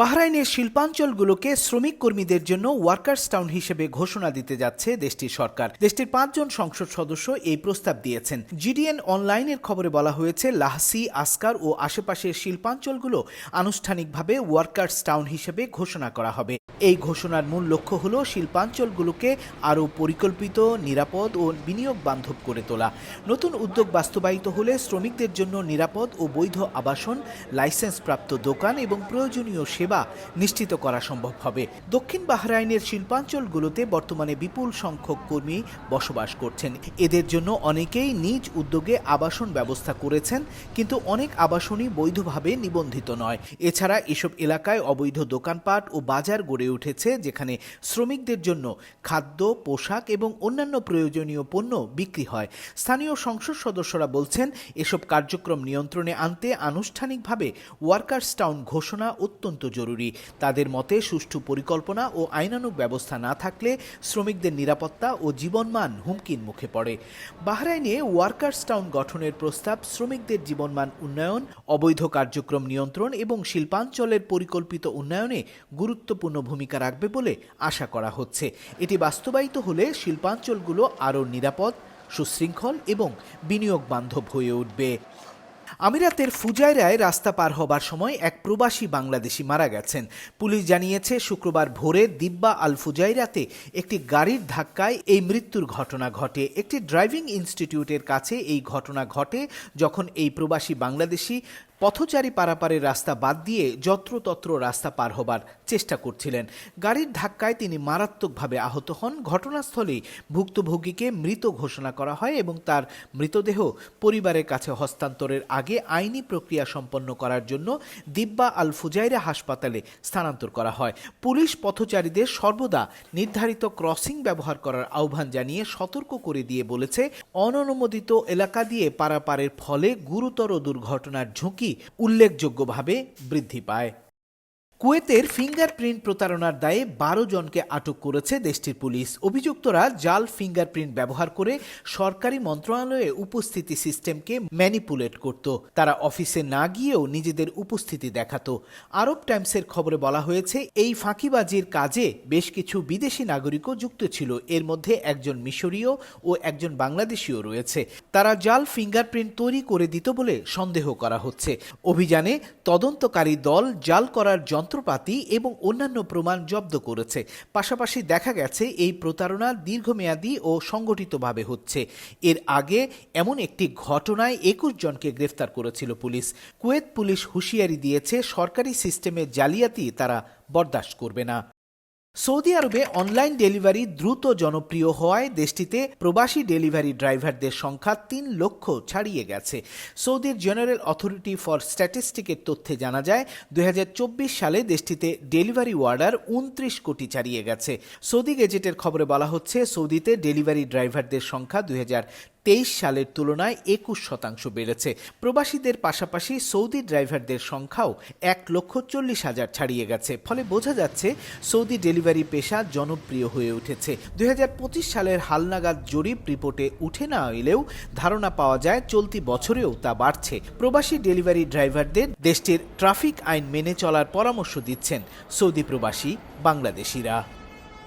বাহরাইনের শিল্পাঞ্চলগুলোকে শ্রমিক কর্মীদের জন্য ওয়ার্কার্স টাউন হিসেবে ঘোষণা দিতে যাচ্ছে দেশটির সরকার। দেশটির 5 জন সংসদ সদস্য এই প্রস্তাব দিয়েছেন। জিডিএন অনলাইনের খবরে বলা হয়েছে, লাহসি, আসকার ও আশেপাশের শিল্পাঞ্চলগুলো আনুষ্ঠানিকভাবে ওয়ার্কার্স টাউন হিসেবে ঘোষণা করা হবে। এই ঘোষণার মূল লক্ষ্য হল শিল্পাঞ্চলগুলোকে আরও পরিকল্পিত, নিরাপদ ও বিনিয়োগ বান্ধব করে তোলা। নতুন উদ্যোগ বাস্তবায়িত হলে শ্রমিকদের জন্য নিরাপদ ও বৈধ আবাসন, লাইসেন্সপ্রাপ্ত দোকান এবং প্রয়োজনীয় সেবা নিশ্চিত করা সম্ভব হবে। দক্ষিণ বাহরাইনের শিল্পাঞ্চলগুলোতে বর্তমানে বিপুল সংখ্যক কর্মী বসবাস করছেন। এদের জন্য অনেকেই নিজ উদ্যোগে আবাসন ব্যবস্থা করেছেন, কিন্তু অনেক আবাসনই বৈধভাবে নিবন্ধিত নয়। এছাড়া এসব এলাকায় অবৈধ দোকানপাট ও বাজার গড়ে উঠেছে, যেখানে শ্রমিকদের জন্য খাদ্য, পোশাক এবং অন্যান্য প্রয়োজনীয় পণ্য বিক্রি হয়। স্থানীয় সংসদ সদস্যরা বলছেন, এসব কার্যক্রম নিয়ন্ত্রণে আনতে আনুষ্ঠানিকভাবে ওয়ার্কার্স টাউন ঘোষণা অত্যন্ত জরুরি। তাদের মতে, সুষ্ঠু পরিকল্পনা ও আইনানুগ ব্যবস্থা না থাকলে শ্রমিকদের নিরাপত্তা ও জীবনমান হুমকির মুখে পড়ে। বাহরাইনে ওয়ার্কার্স টাউন গঠনের প্রস্তাব শ্রমিকদের জীবনমান উন্নয়ন, অবৈধ কার্যক্রম নিয়ন্ত্রণ এবং শিল্পাঞ্চলের পরিকল্পিত উন্নয়নে গুরুত্বপূর্ণ ভূমিকা রাখবে বলে আশা করা হচ্ছে। এটি বাস্তবায়িত হলে শিল্পাঞ্চলগুলো আরও নিরাপদ, সুশৃঙ্খল এবং বিনিয়োগ বান্ধব হয়ে উঠবে। আমিরাতের ফুজায়রায় রাস্তা পার হবার সময় এক প্রবাসী বাংলাদেশি মারা গেছেন। পুলিশ জানিয়েছে, শুক্রবার ভোরে দিব্বা আল ফুজাইরাতে একটি গাড়ির ধাক্কায় এই মৃত্যুর ঘটনা ঘটে। একটি ড্রাইভিং ইনস্টিটিউটের কাছে এই ঘটনা ঘটে যখন এই প্রবাসী বাংলাদেশি পথচারী পারাপারের রাস্তা বাদ দিয়ে যত্রতত্র রাস্তা পার হবার চেষ্টা করছিলেন। গাড়ির ধাক্কায় তিনি মারাত্মকভাবে আহত হন। ঘটনাস্থলেই ভুক্তভোগীকে মৃত ঘোষণা করা হয় এবং তার মৃতদেহ পরিবারের কাছে হস্তান্তরের আগে আইনি প্রক্রিয়া সম্পন্ন করার জন্য দিব্বা আল ফুজাইরা হাসপাতালে স্থানান্তর করা হয়। পুলিশ পথচারীদের সর্বদা নির্ধারিত ক্রসিং ব্যবহার করার আহ্বান জানিয়ে সতর্ক করে দিয়ে বলেছে, অননুমোদিত এলাকা দিয়ে পারাপারের ফলে গুরুতর দুর্ঘটনার ঝুঁকি উল্লেখযোগ্যভাবে বৃদ্ধি পায়। কুয়েতের ফিঙ্গারপ্রিন্ট প্রতারণার দায়ে 12 জনকে আটক করেছে দেশটির পুলিশ। অভিযুক্তরা জাল ফিঙ্গারপ্রিন্ট ব্যবহার করে সরকারি মন্ত্রণালয়ে উপস্থিতি সিস্টেমকে ম্যানিপুলেট করত। তারা অফিসে না গিয়েও নিজেদের উপস্থিতি দেখাতো। আরব টাইমসের খবরে বলা হয়েছে, এই ফাঁকিবাজির কাজে বেশ কিছু বিদেশি নাগরিকও যুক্ত ছিল। এর মধ্যে একজন মিশরীয় ও একজন বাংলাদেশীও রয়েছে। তারা জাল ফিঙ্গারপ্রিন্ট তৈরি করে দিত বলে সন্দেহ করা হচ্ছে। অভিযানে তদন্তকারী দল জাল করার যন্ত্রপাতি এবং অন্যান্য প্রমাণ জব্দ করেছে। পাশাপাশি দেখা গেছে, এই প্রতারণা দীর্ঘমেয়াদী ও সংগঠিতভাবে হচ্ছে। এর আগে এমন একটি ঘটনায় 21 জনকে গ্রেফতার করেছিল পুলিশ। কুয়েত পুলিশ হুঁশিয়ারি দিয়েছে, সরকারি সিস্টেমের জালিয়াতি তারা বরদাস্ত করবে না। সৌদি আরবে অনলাইন ডেলিভারি দ্রুত জনপ্রিয় হওয়ায় দেশটিতে প্রবাসী ডেলিভারি ড্রাইভারদের সংখ্যা 3 লক্ষ ছাড়িয়ে গেছে। সৌদির জেনারেল অথরিটি ফর স্ট্যাটিস্টিকের তথ্যে জানা যায়, 2024 সালে দেশটিতে ডেলিভারি অর্ডার 29 কোটি ছাড়িয়ে গেছে। সৌদি গেজেটের খবরে বলা হচ্ছে, সৌদিতে ডেলিভারি ড্রাইভারদের সংখ্যা 2023 সালের তুলনায় 21% বেড়েছে। প্রবাসীদের পাশাপাশি সৌদি ড্রাইভারদের সংখ্যাও 1,40,000 ছাড়িয়ে গেছে। ফলে বোঝা যাচ্ছে, সৌদি ডেলিভারি পেশা জনপ্রিয় হয়ে উঠেছে। 2025 সালের হালনাগাদ জরিপ রিপোর্টে উঠে না এলেও ধারণা পাওয়া যায়, চলতি বছরেও তা বাড়ছে। প্রবাসী ডেলিভারি ড্রাইভারদের দেশটির ট্রাফিক আইন মেনে চলার পরামর্শ দিচ্ছেন সৌদি প্রবাসী বাংলাদেশিরা।